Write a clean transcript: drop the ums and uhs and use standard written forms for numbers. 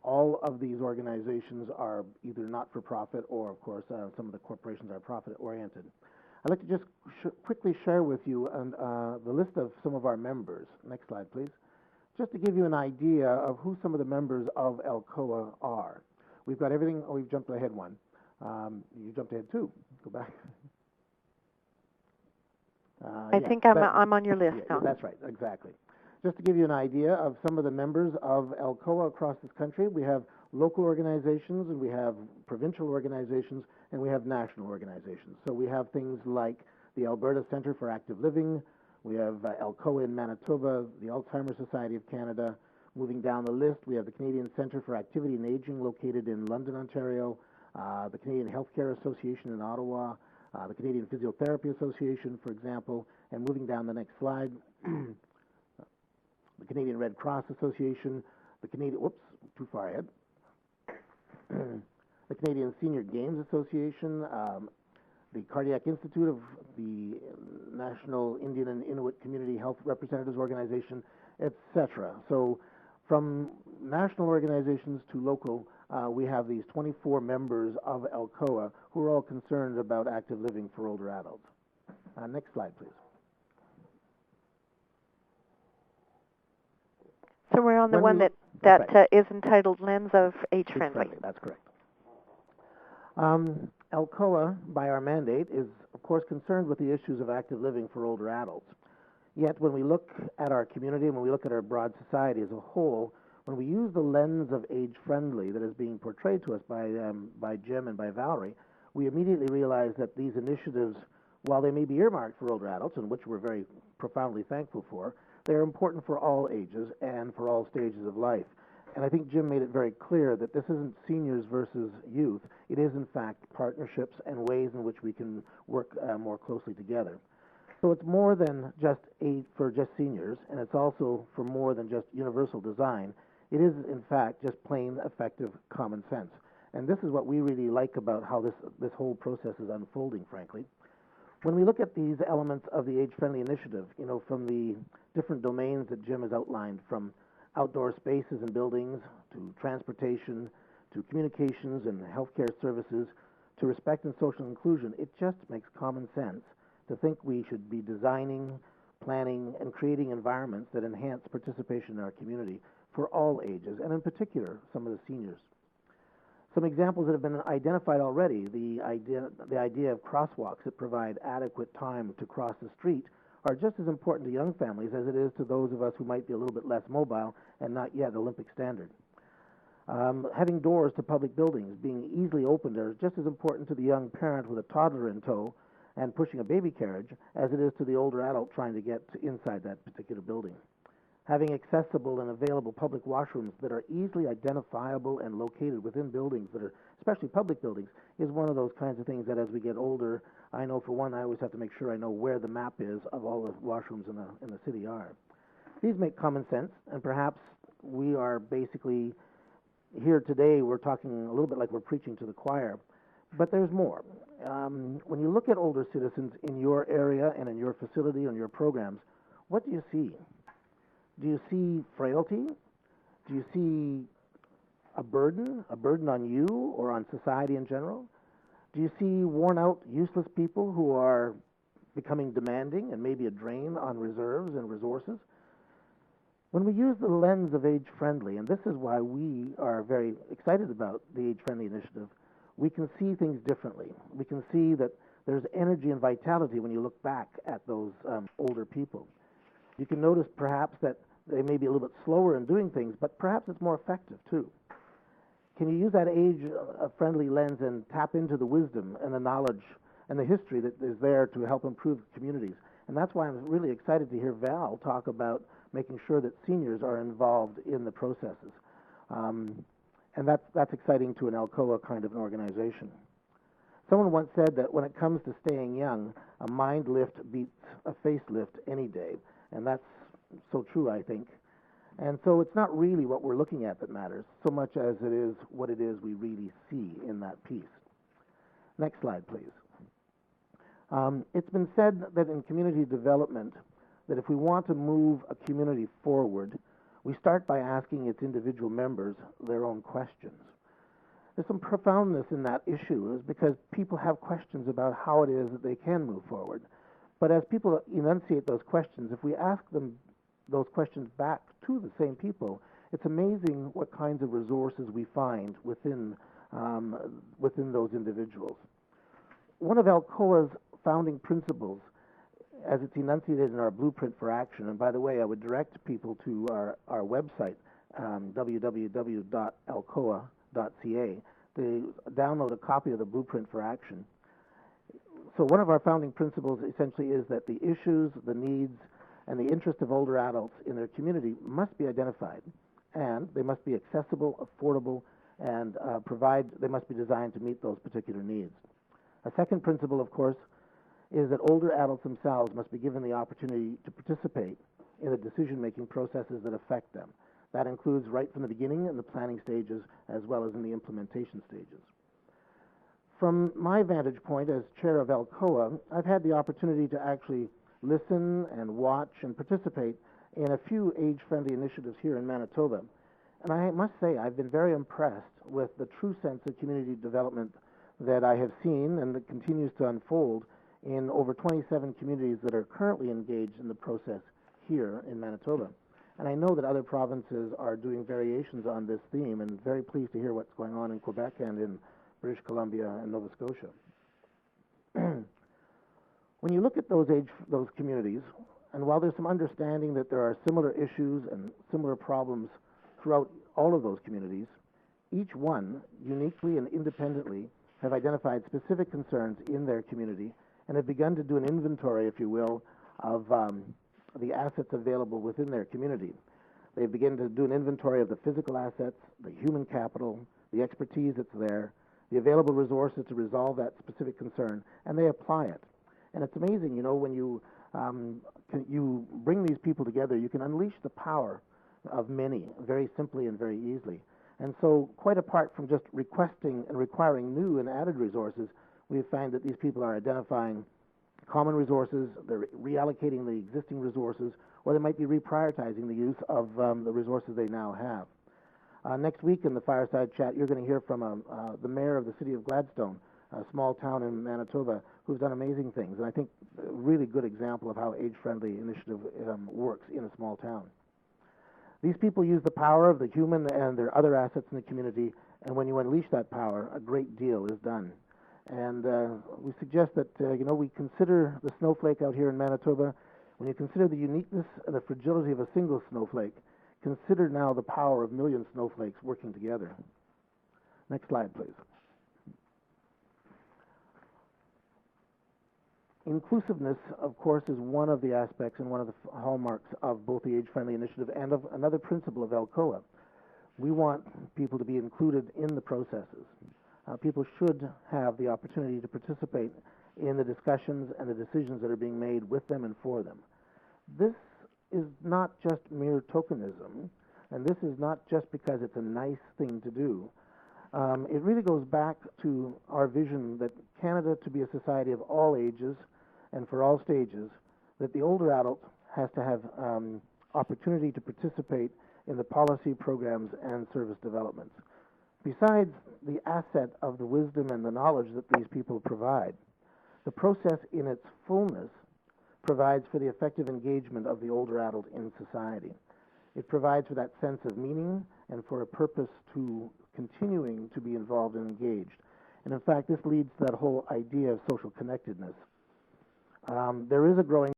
All of these organizations are either not-for-profit or, of course, some of the corporations are profit-oriented. I'd like to just quickly share with you the list of some of our members. Next slide, please. Just to give you an idea of who some of the members of Alcoa are. We've got everything. Oh, we've jumped ahead one. You jumped ahead two. Go back. I think I'm on your list now. That's right, exactly. Just to give you an idea of some of the members of Alcoa across this country, we have local organizations, and we have provincial organizations, and we have national organizations. So we have things like the Alberta Centre for Active Living, we have Alcoa in Manitoba, the Alzheimer's Society of Canada. Moving down the list, we have the Canadian Centre for Activity and Aging located in London, Ontario, the Canadian Healthcare Association in Ottawa, the Canadian Physiotherapy Association, for example, and moving down the next slide, the Canadian Red Cross Association, the Canadian, whoops, too far ahead, the Canadian Senior Games Association, the Cardiac Institute of the National Indian and Inuit Community Health Representatives Organization, etc. So from national organizations to local, we have these 24 members of Alcoa who are all concerned about active living for older adults. Next slide, please. So we're on the one that is entitled Lens of Age Friendly. That's correct. Alcoa, by our mandate, is of course concerned with the issues of active living for older adults. Yet when we look at our community and when we look at our broad society as a whole, when we use the lens of age friendly that is being portrayed to us by Jim and by Valerie, we immediately realize that these initiatives, while they may be earmarked for older adults, and which we're very profoundly thankful for, they're important for all ages and for all stages of life. And I think Jim made it very clear that this isn't seniors versus youth. It is, in fact, partnerships and ways in which we can work more closely together. So it's more than just aid for just seniors, and it's also for more than just universal design. It is, in fact, just plain effective common sense. And this is what we really like about how this whole process is unfolding, frankly. When we look at these elements of the age-friendly initiative, you know, from the different domains that Jim has outlined, from outdoor spaces and buildings, to transportation, to communications and healthcare services, to respect and social inclusion, it just makes common sense to think we should be designing, planning, and creating environments that enhance participation in our community for all ages, and in particular, some of the seniors. Some examples that have been identified already, the idea of crosswalks that provide adequate time to cross the street are just as important to young families as it is to those of us who might be a little bit less mobile and not yet Olympic standard. Having doors to public buildings being easily opened are just as important to the young parent with a toddler in tow and pushing a baby carriage as it is to the older adult trying to get inside that particular building. Having accessible and available public washrooms that are easily identifiable and located within buildings that are, especially public buildings, is one of those kinds of things that as we get older, I know for one, I always have to make sure I know where the map is of all the washrooms in the city are. These make common sense, and perhaps we are basically here today, we're talking a little bit like we're preaching to the choir, but there's more. When you look at older citizens in your area and in your facility and your programs, what do you see? Do you see frailty? Do you see a burden on you or on society in general? Do you see worn out, useless people who are becoming demanding and maybe a drain on reserves and resources? When we use the lens of age friendly, and this is why we are very excited about the age friendly initiative, we can see things differently. We can see that there's energy and vitality when you look back at those older people. You can notice perhaps that they may be a little bit slower in doing things, but perhaps it's more effective too. Can you use that age-friendly lens and tap into the wisdom and the knowledge and the history that is there to help improve communities? And that's why I'm really excited to hear Val talk about making sure that seniors are involved in the processes. And that's exciting to an Alcoa kind of an organization. Someone once said that when it comes to staying young, a mind lift beats a facelift any day. And that's so true, I think. And so it's not really what we're looking at that matters, so much as it is what it is we really see in that piece. Next slide, please. It's been said that in community development, that if we want to move a community forward, We start by asking its individual members their own questions. There's some profoundness in that issue, is because people have questions about how it is that they can move forward. But as people enunciate those questions, if we ask them those questions back to the same people, it's amazing what kinds of resources we find within those individuals. One of Alcoa's founding principles, as it's enunciated in our Blueprint for Action, and by the way, I would direct people to our website, www.alcoa.ca, to download a copy of the Blueprint for Action. So one of our founding principles essentially is that the issues, the needs, and the interest of older adults in their community must be identified, and they must be accessible, affordable, and they must be designed to meet those particular needs. A second principle, of course, is that older adults themselves must be given the opportunity to participate in the decision-making processes that affect them. That includes right from the beginning in the planning stages as well as in the implementation stages. From my vantage point as chair of Alcoa, I've had the opportunity to actually listen and watch and participate in a few age-friendly initiatives here in Manitoba. And I must say I've been very impressed with the true sense of community development that I have seen and that continues to unfold in over 27 communities that are currently engaged in the process here in Manitoba. And I know that other provinces are doing variations on this theme, and very pleased to hear what's going on in Quebec and in British Columbia and Nova Scotia. When you look at those communities, and while there's some understanding that there are similar issues and similar problems throughout all of those communities, each one, uniquely and independently, have identified specific concerns in their community and have begun to do an inventory, if you will, of the assets available within their community. They've begun to do an inventory of the physical assets, the human capital, the expertise that's there, the available resources to resolve that specific concern, and they apply it. And it's amazing, you know, when you bring these people together, you can unleash the power of many very simply and very easily. And so, quite apart from just requesting and requiring new and added resources, we find that these people are identifying common resources, they're reallocating the existing resources, or they might be reprioritizing the use of the resources they now have. Next week in the Fireside Chat, you're going to hear from the mayor of the city of Gladstone, a small town in Manitoba, who's done amazing things. And I think a really good example of how age-friendly initiative works in a small town. These people use the power of the human and their other assets in the community, and when you unleash that power, a great deal is done. And we suggest that, we consider the snowflake out here in Manitoba. When you consider the uniqueness and the fragility of a single snowflake, consider now the power of million snowflakes working together. Next slide, please. Inclusiveness, of course, is one of the aspects and one of the hallmarks of both the Age-Friendly Initiative and of another principle of Alcoa. We want people to be included in the processes. People should have the opportunity to participate in the discussions and the decisions that are being made with them and for them. This is not just mere tokenism, and this is not just because it's a nice thing to do. It really goes back to our vision that Canada to be a society of all ages and for all stages, that the older adult has to have opportunity to participate in the policy programs and service developments. Besides the asset of the wisdom and the knowledge that these people provide, the process in its fullness provides for the effective engagement of the older adult in society. It provides for that sense of meaning and for a purpose to continuing to be involved and engaged. And in fact, this leads to that whole idea of social connectedness. There is a growing